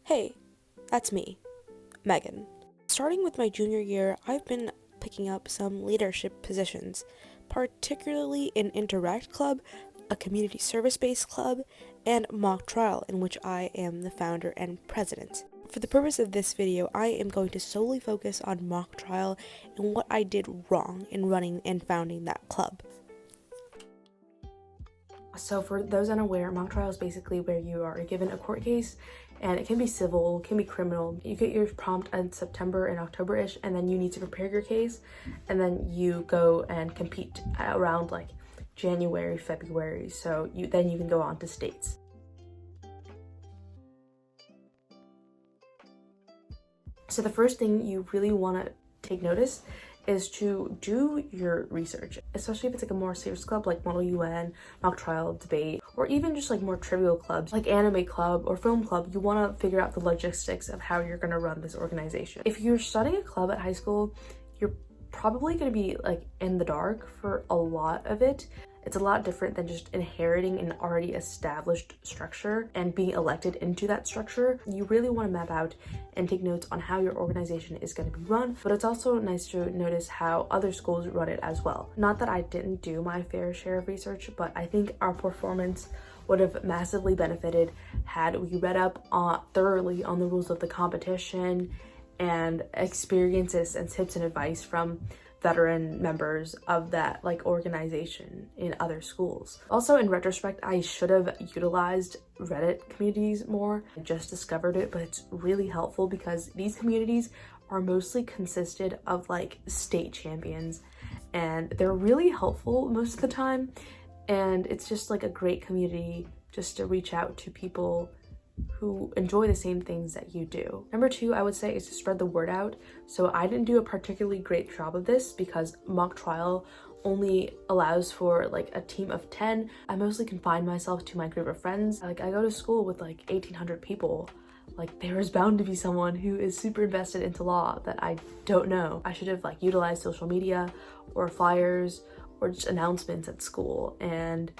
Hey, that's me, Megan. Starting with my junior year, I've been picking up some leadership positions, particularly in Interact Club, a community service-based club, and Mock Trial, in which I am the founder and president. For the purpose of this video, I am going to solely focus on Mock Trial and what I did wrong in running and founding that club. So for those unaware, mock trial is basically where you are given a court case, and it can be civil, can be criminal. You get your prompt in September and October-ish, and then you need to prepare your case, and then you go and compete around like January, February. So then you can go on to states. So the first thing you really want to take notice is to do your research, especially if it's like a more serious club like Model UN, Mock Trial, Debate, or even just like more trivial clubs like Anime Club or Film Club. You want to figure out the logistics of how you're going to run this organization. If you're starting a club at high school, you're probably going to be like in the dark for a lot of it. It's a lot different than just inheriting an already established structure and being elected into that structure. You really want to map out and take notes on how your organization is going to be run, but it's also nice to notice how other schools run it as well. Not that I didn't do my fair share of research, but I think our performance would have massively benefited had we read up thoroughly on the rules of the competition and experiences and tips and advice from veteran members of that organization in other schools. Also, in retrospect, I should have utilized Reddit communities more. I just discovered it, but it's really helpful because these communities are mostly consisted of like state champions, and they're really helpful most of the time, and it's just like a great community just to reach out to people who enjoy the same things that you do. Number two, I would say, is to spread the word out. So I didn't do a particularly great job of this because mock trial only allows for like a team of 10. I mostly confine myself to my group of friends. Like, I go to school with like 1,800 people. Like, there is bound to be someone who is super invested into law that I don't know. I should have like utilized social media or flyers or just announcements at school and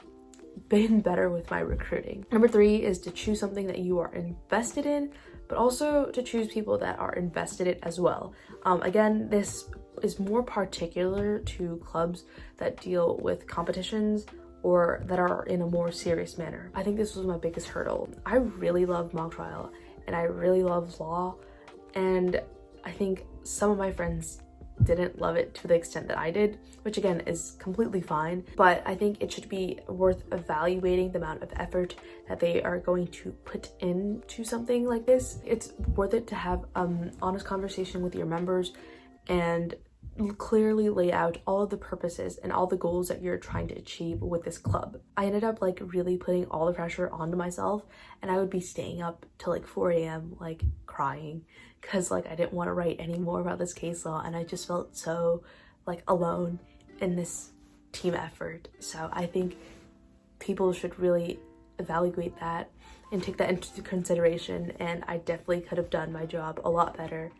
been better with my recruiting. Number three is to choose something that you are invested in, but also to choose people that are invested in it as well. Again, this is more particular to clubs that deal with competitions or that are in a more serious manner. I think this was my biggest hurdle. I really love mock trial and I really love law, and I think some of my friends didn't love it to the extent that I did, which again is completely fine, but I think it should be worth evaluating the amount of effort that they are going to put into something like this. It's worth it to have honest conversation with your members and clearly lay out all of the purposes and all the goals that you're trying to achieve with this club. I ended up like really putting all the pressure onto myself, and I would be staying up till like 4 a.m. like crying because like I didn't want to write any more about this case law, and I just felt so like alone in this team effort. So I think people should really evaluate that and take that into consideration, and I definitely could have done my job a lot better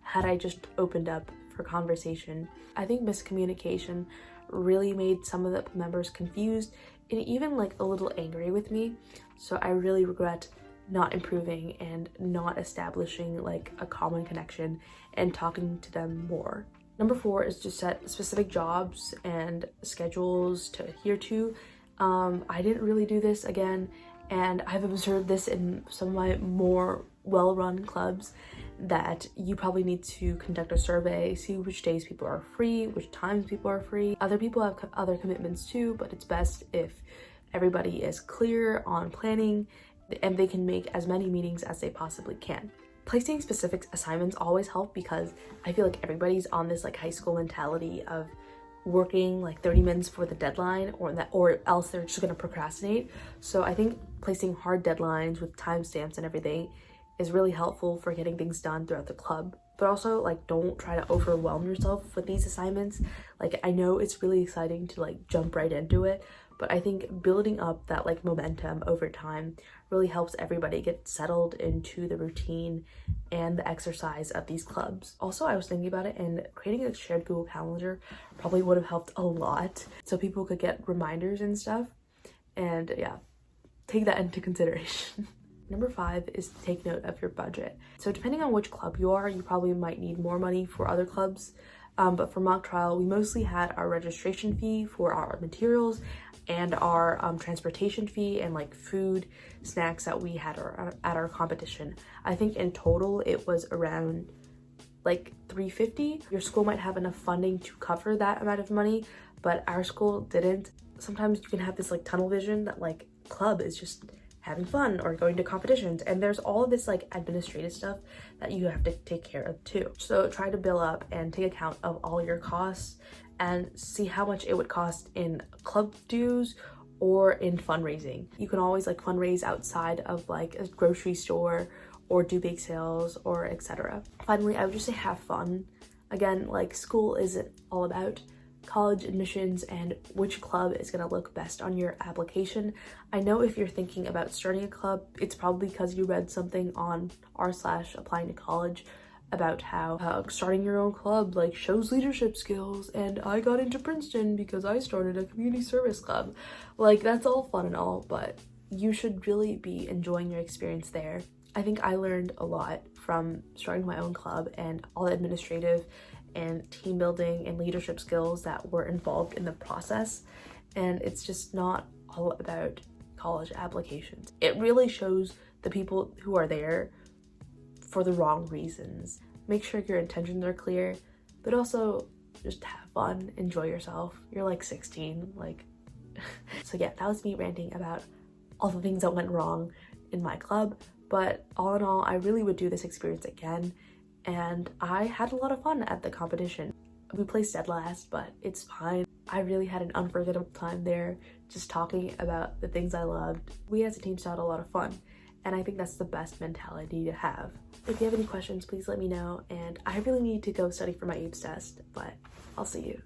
had I just opened up for conversation. I think miscommunication really made some of the members confused and even like a little angry with me. So I really regret not improving and not establishing like a common connection and talking to them more. Number four is to set specific jobs and schedules to adhere to. I didn't really do this again, and I've observed this in some of my more well-run clubs that you probably need to conduct a survey, see which days people are free, which times people are free. Other people have other commitments too, but it's best if everybody is clear on planning and they can make as many meetings as they possibly can. Placing specific assignments always help because I feel like everybody's on this like high school mentality of working like 30 minutes for the deadline or else they're just gonna procrastinate. So I think placing hard deadlines with timestamps and everything is really helpful for getting things done throughout the club. But also like don't try to overwhelm yourself with these assignments. Like, I know it's really exciting to like jump right into it, but I think building up that like momentum over time really helps everybody get settled into the routine and the exercise of these clubs. Also, I was thinking about it, and creating a shared Google Calendar probably would have helped a lot so people could get reminders and stuff. And yeah, take that into consideration. Number 5 is to take note of your budget. So depending on which club you are, you probably might need more money for other clubs. But for mock trial, we mostly had our registration fee for our materials and our transportation fee and like food, snacks that we had at our competition. I think in total it was around like $350. Your school might have enough funding to cover that amount of money, but our school didn't. Sometimes you can have this like tunnel vision that like club is just having fun or going to competitions, and there's all of this like administrative stuff that you have to take care of too. So try to bill up and take account of all your costs and see how much it would cost in club dues or in fundraising. You can always like fundraise outside of like a grocery store or do bake sales or etc. Finally, I would just say have fun. Again, like school isn't all about college admissions and which club is going to look best on your application. I know if you're thinking about starting a club, it's probably because you read something on r/applying to college about how starting your own club like shows leadership skills, and I got into Princeton because I started a community service club. Like, that's all fun and all, but you should really be enjoying your experience there. I think I learned a lot from starting my own club and all the administrative and team building and leadership skills that were involved in the process. And it's just not all about college applications. It really shows the people who are there for the wrong reasons. Make sure your intentions are clear, but also just have fun, enjoy yourself. You're like 16, like. So yeah, that was me ranting about all the things that went wrong in my club. But all in all, I really would do this experience again, and I had a lot of fun at the competition. We placed dead last, but it's fine. I really had an unforgettable time there, just talking about the things I loved. We as a team still had a lot of fun, and I think that's the best mentality to have. If you have any questions, please let me know, and I really need to go study for my APES test, but I'll see you.